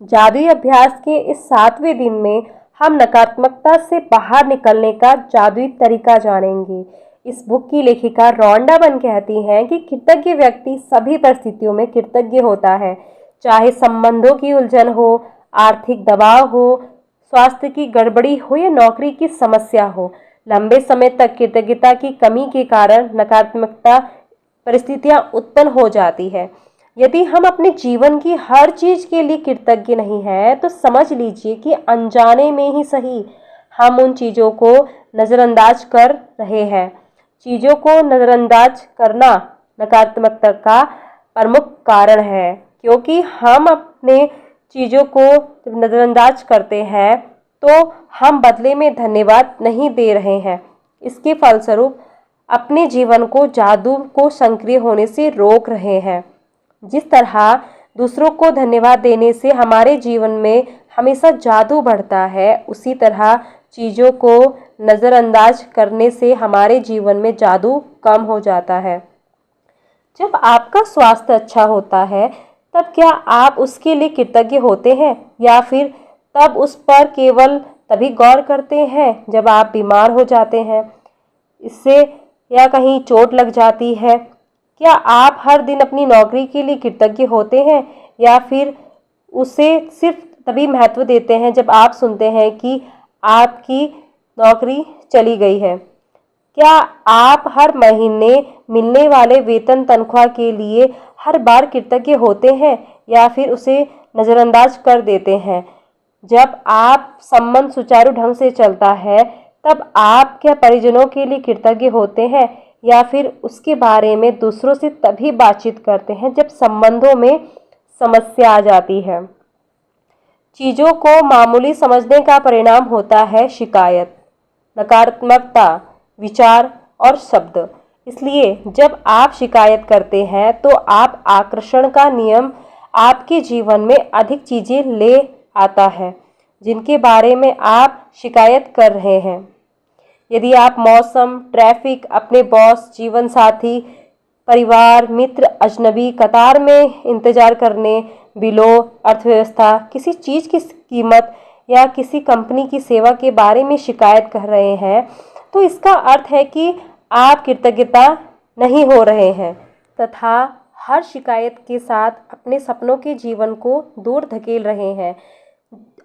जादुई अभ्यास के इस 7वें दिन में हम नकारात्मकता से बाहर निकलने का जादुई तरीका जानेंगे। इस बुक की लेखिका रॉन्डा बर्न कहती हैं कि कृतज्ञ व्यक्ति सभी परिस्थितियों में कृतज्ञ होता है, चाहे संबंधों की उलझन हो, आर्थिक दबाव हो, स्वास्थ्य की गड़बड़ी हो या नौकरी की समस्या हो। लंबे समय तक कृतज्ञता की कमी के कारण नकारात्मकता परिस्थितियां उत्पन्न हो जाती है। यदि हम अपने जीवन की हर चीज के लिए कृतज्ञ नहीं हैं, तो समझ लीजिए कि अनजाने में ही सही हम उन चीजों को नजरअंदाज कर रहे हैं। चीजों को नजरअंदाज करना नकारात्मकता का प्रमुख कारण है, क्योंकि हम अपने चीजों को जब नजरअंदाज करते हैं तो हम बदले में धन्यवाद नहीं दे रहे हैं। इसके फलस्वरूप अपने जीवन को जादू को सक्रिय होने से रोक रहे हैं। जिस तरह दूसरों को धन्यवाद देने से हमारे जीवन में हमेशा जादू बढ़ता है, उसी तरह चीज़ों को नज़रअंदाज करने से हमारे जीवन में जादू कम हो जाता है। जब आपका स्वास्थ्य अच्छा होता है, तब क्या आप उसके लिए कृतज्ञ होते हैं, या फिर तब उस पर केवल तभी गौर करते हैं जब आप बीमार हो जाते हैं, इससे या कहीं चोट लग जाती है? क्या आप हर दिन अपनी नौकरी के लिए कृतज्ञ होते हैं, या फिर उसे सिर्फ तभी महत्व देते हैं जब आप सुनते हैं कि आपकी नौकरी चली गई है? क्या आप हर महीने मिलने वाले वेतन तनख्वाह के लिए हर बार कृतज्ञ होते हैं, या फिर उसे नज़रअंदाज कर देते हैं? जब आप संबंध सुचारू ढंग से चलता है, तब आप क्या परिजनों के लिए कृतज्ञ होते हैं, या फिर उसके बारे में दूसरों से तभी बातचीत करते हैं जब संबंधों में समस्या आ जाती है? चीज़ों को मामूली समझने का परिणाम होता है शिकायत, नकारात्मकता, विचार और शब्द। इसलिए जब आप शिकायत करते हैं तो आप आकर्षण का नियम आपके जीवन में अधिक चीज़ें ले आता है जिनके बारे में आप शिकायत कर रहे हैं। यदि आप मौसम, ट्रैफिक, अपने बॉस, जीवन साथी, परिवार, मित्र, अजनबी, कतार में इंतजार करने, बिलों, अर्थव्यवस्था, किसी चीज़ की कीमत या किसी कंपनी की सेवा के बारे में शिकायत कर रहे हैं, तो इसका अर्थ है कि आप कृतज्ञता नहीं हो रहे हैं, तथा हर शिकायत के साथ अपने सपनों के जीवन को दूर धकेल रहे हैं।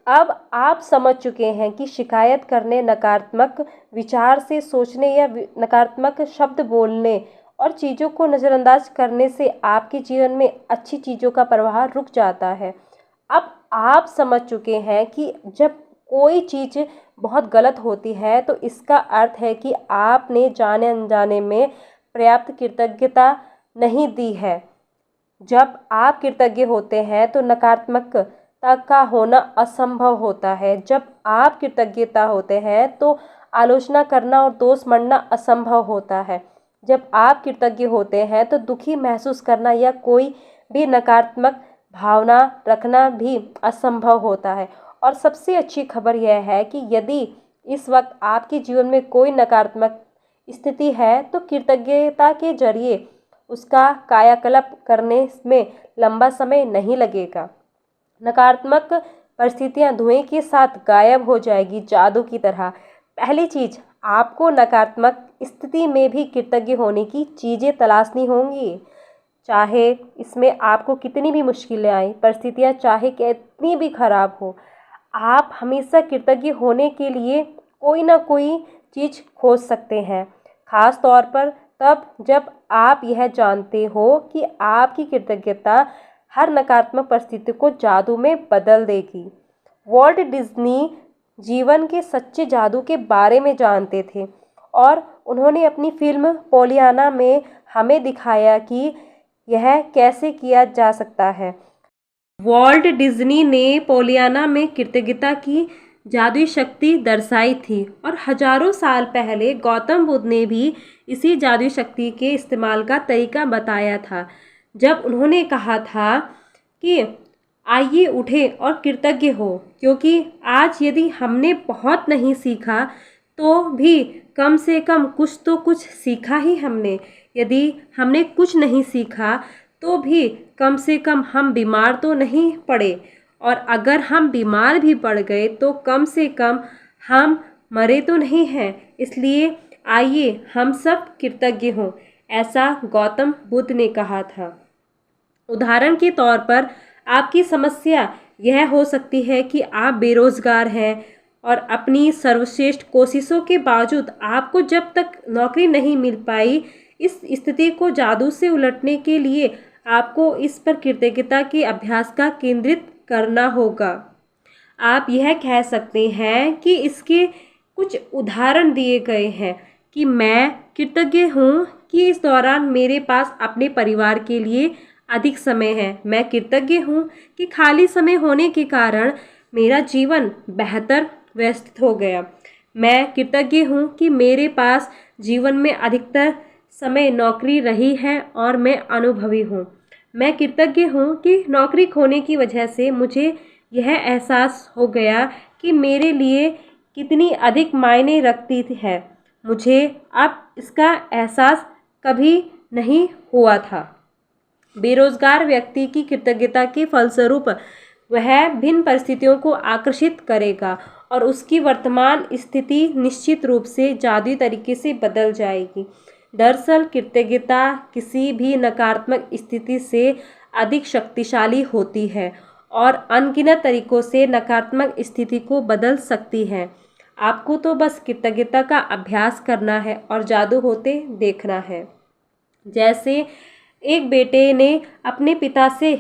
अब आप समझ चुके हैं कि शिकायत करने, नकारात्मक विचार से सोचने या नकारात्मक शब्द बोलने और चीज़ों को नज़रअंदाज करने से आपके जीवन में अच्छी चीज़ों का प्रवाह रुक जाता है। अब आप समझ चुके हैं कि जब कोई चीज़ बहुत गलत होती है तो इसका अर्थ है कि आपने जाने अनजाने में पर्याप्त कृतज्ञता नहीं दी है। जब आप कृतज्ञ होते हैं तो नकारात्मकता का होना असंभव होता है। जब आप कृतज्ञता होते हैं तो आलोचना करना और दोष मढ़ना असंभव होता है। जब आप कृतज्ञ होते हैं तो दुखी महसूस करना या कोई भी नकारात्मक भावना रखना भी असंभव होता है। और सबसे अच्छी खबर यह है कि यदि इस वक्त आपके जीवन में कोई नकारात्मक स्थिति है तो कृतज्ञता के जरिए उसका कायाकल्प करने में लंबा समय नहीं लगेगा। नकारात्मक परिस्थितियां धुएं के साथ गायब हो जाएगी, जादू की तरह। पहली चीज़, आपको नकारात्मक स्थिति में भी कृतज्ञ होने की चीज़ें तलाशनी होंगी, चाहे इसमें आपको कितनी भी मुश्किलें आए, परिस्थितियां चाहे कितनी भी खराब हो। आप हमेशा कृतज्ञ होने के लिए कोई ना कोई चीज़ खोज सकते हैं, खास तौर पर तब जब आप यह जानते हो कि आपकी कृतज्ञता हर नकारात्मक परिस्थिति को जादू में बदल देगी। वॉल्ट डिज्नी जीवन के सच्चे जादू के बारे में जानते थे और उन्होंने अपनी फिल्म पोलियाना में हमें दिखाया कि यह कैसे किया जा सकता है। वॉल्ट डिज्नी ने पोलियाना में कृतज्ञता की जादुई शक्ति दर्शाई थी और हजारों साल पहले गौतम बुद्ध ने भी इसी जादुई शक्ति के इस्तेमाल का तरीका बताया था, जब उन्होंने कहा था कि आइए उठें और कृतज्ञ हो, क्योंकि आज यदि हमने बहुत नहीं सीखा तो भी कम से कम कुछ तो कुछ सीखा ही हमने। यदि हमने कुछ नहीं सीखा तो भी कम से कम हम बीमार तो नहीं पड़े। और अगर हम बीमार भी पड़ गए तो कम से कम हम मरे तो नहीं हैं। इसलिए आइए हम सब कृतज्ञ हों, ऐसा गौतम बुद्ध ने कहा था। उदाहरण के तौर पर आपकी समस्या यह हो सकती है कि आप बेरोजगार हैं और अपनी सर्वश्रेष्ठ कोशिशों के बावजूद आपको जब तक नौकरी नहीं मिल पाई, इस स्थिति को जादू से उलटने के लिए आपको इस पर कृतज्ञता के अभ्यास का केंद्रित करना होगा। आप यह कह सकते हैं कि इसके कुछ उदाहरण दिए गए हैं कि मैं कृतज्ञ हूँ कि इस दौरान मेरे पास अपने परिवार के लिए अधिक समय है। मैं कृतज्ञ हूँ कि खाली समय होने के कारण मेरा जीवन बेहतर व्यस्त हो गया। मैं कृतज्ञ हूँ कि मेरे पास जीवन में अधिकतर समय नौकरी रही है और मैं अनुभवी हूँ। मैं कृतज्ञ हूँ कि नौकरी खोने की वजह से मुझे यह एहसास हो गया कि मेरे लिए कितनी अधिक मायने रखती है। मुझे अब इसका एहसास कभी नहीं हुआ था। बेरोजगार व्यक्ति की कृतज्ञता के फलस्वरूप वह भिन्न परिस्थितियों को आकर्षित करेगा और उसकी वर्तमान स्थिति निश्चित रूप से जादुई तरीके से बदल जाएगी। दरअसल कृतज्ञता किसी भी नकारात्मक स्थिति से अधिक शक्तिशाली होती है और अनगिनत तरीकों से नकारात्मक स्थिति को बदल सकती है। आपको तो बस कृतज्ञता का अभ्यास करना है और जादू होते देखना है। जैसे एक बेटे ने अपने पिता से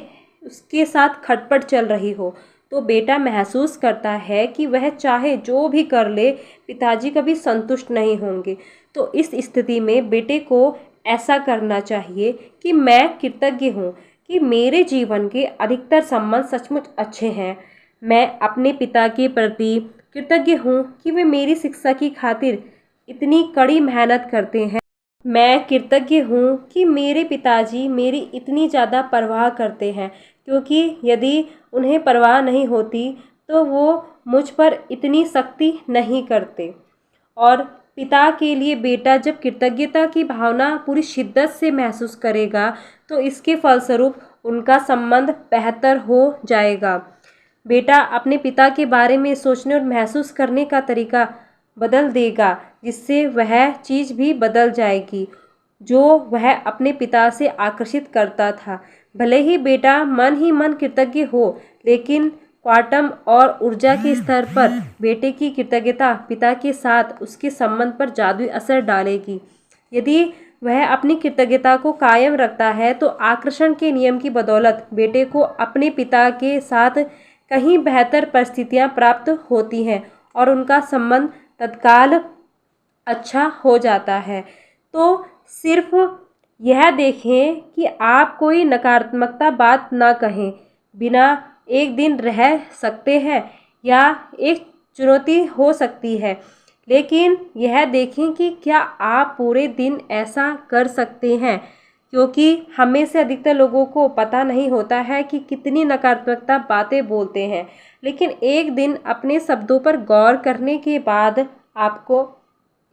उसके साथ खटपट चल रही हो तो बेटा महसूस करता है कि वह चाहे जो भी कर ले, पिताजी कभी संतुष्ट नहीं होंगे। तो इस स्थिति में बेटे को ऐसा करना चाहिए कि मैं कृतज्ञ हूँ कि मेरे जीवन के अधिकतर संबंध सचमुच अच्छे हैं। मैं अपने पिता के प्रति कृतज्ञ हूँ कि वे मेरी शिक्षा की खातिर इतनी कड़ी मेहनत करते हैं। मैं कृतज्ञ हूँ कि मेरे पिताजी मेरी इतनी ज़्यादा परवाह करते हैं, क्योंकि यदि उन्हें परवाह नहीं होती तो वो मुझ पर इतनी सख्ती नहीं करते। और पिता के लिए बेटा जब कृतज्ञता की भावना पूरी शिद्दत से महसूस करेगा तो इसके फलस्वरूप उनका संबंध बेहतर हो जाएगा। बेटा अपने पिता के बारे में सोचने और महसूस करने का तरीका बदल देगा, जिससे वह चीज़ भी बदल जाएगी जो वह अपने पिता से आकर्षित करता था। भले ही बेटा मन ही मन कृतज्ञ हो, लेकिन क्वांटम और ऊर्जा के स्तर पर बेटे की कृतज्ञता पिता के साथ उसके संबंध पर जादुई असर डालेगी। यदि वह अपनी कृतज्ञता को कायम रखता है तो आकर्षण के नियम की बदौलत बेटे को अपने पिता के साथ कहीं बेहतर परिस्थितियां प्राप्त होती हैं और उनका संबंध तत्काल अच्छा हो जाता है। तो सिर्फ यह देखें कि आप कोई नकारात्मकता बात ना कहें। बिना एक दिन रह सकते हैं या एक चुनौती हो सकती है, लेकिन यह देखें कि क्या आप पूरे दिन ऐसा कर सकते हैं, क्योंकि हमें से अधिकतर लोगों को पता नहीं होता है कि कितनी नकारात्मकता बातें बोलते हैं। लेकिन एक दिन अपने शब्दों पर गौर करने के बाद आपको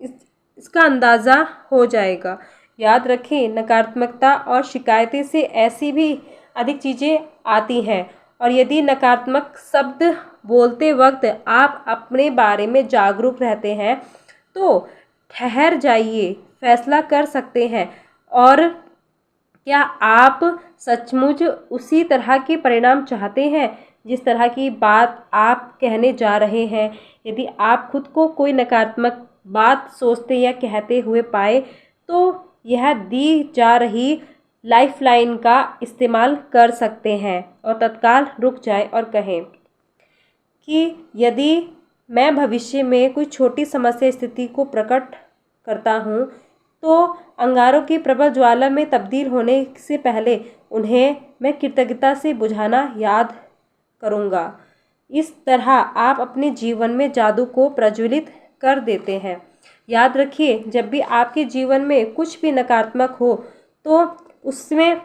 इसका अंदाज़ा हो जाएगा। याद रखें, नकारात्मकता और शिकायतें से ऐसी भी अधिक चीज़ें आती हैं, और यदि नकारात्मक शब्द बोलते वक्त आप अपने बारे में जागरूक रहते हैं तो ठहर जाइए, फैसला कर सकते हैं और क्या आप सचमुच उसी तरह के परिणाम चाहते हैं जिस तरह की बात आप कहने जा रहे हैं। यदि आप खुद को कोई नकारात्मक बात सोचते या कहते हुए पाए तो यह दी जा रही लाइफलाइन का इस्तेमाल कर सकते हैं और तत्काल रुक जाएं और कहें कि यदि मैं भविष्य में कोई छोटी समस्या स्थिति को प्रकट करता हूँ तो अंगारों की प्रबल ज्वाला में तब्दील होने से पहले उन्हें मैं कृतज्ञता से बुझाना याद करूँगा। इस तरह आप अपने जीवन में जादू को प्रज्वलित कर देते हैं। याद रखिए, जब भी आपके जीवन में कुछ भी नकारात्मक हो तो उसमें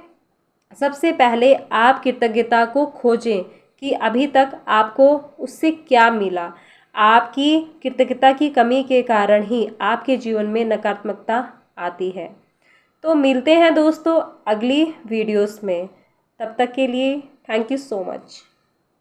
सबसे पहले आप कृतज्ञता को खोजें कि अभी तक आपको उससे क्या मिला। आपकी कृतज्ञता की कमी के कारण ही आपके जीवन में नकारात्मकता आती है। तो मिलते हैं दोस्तों अगली वीडियोस में। तब तक के लिए थैंक यू सो मच।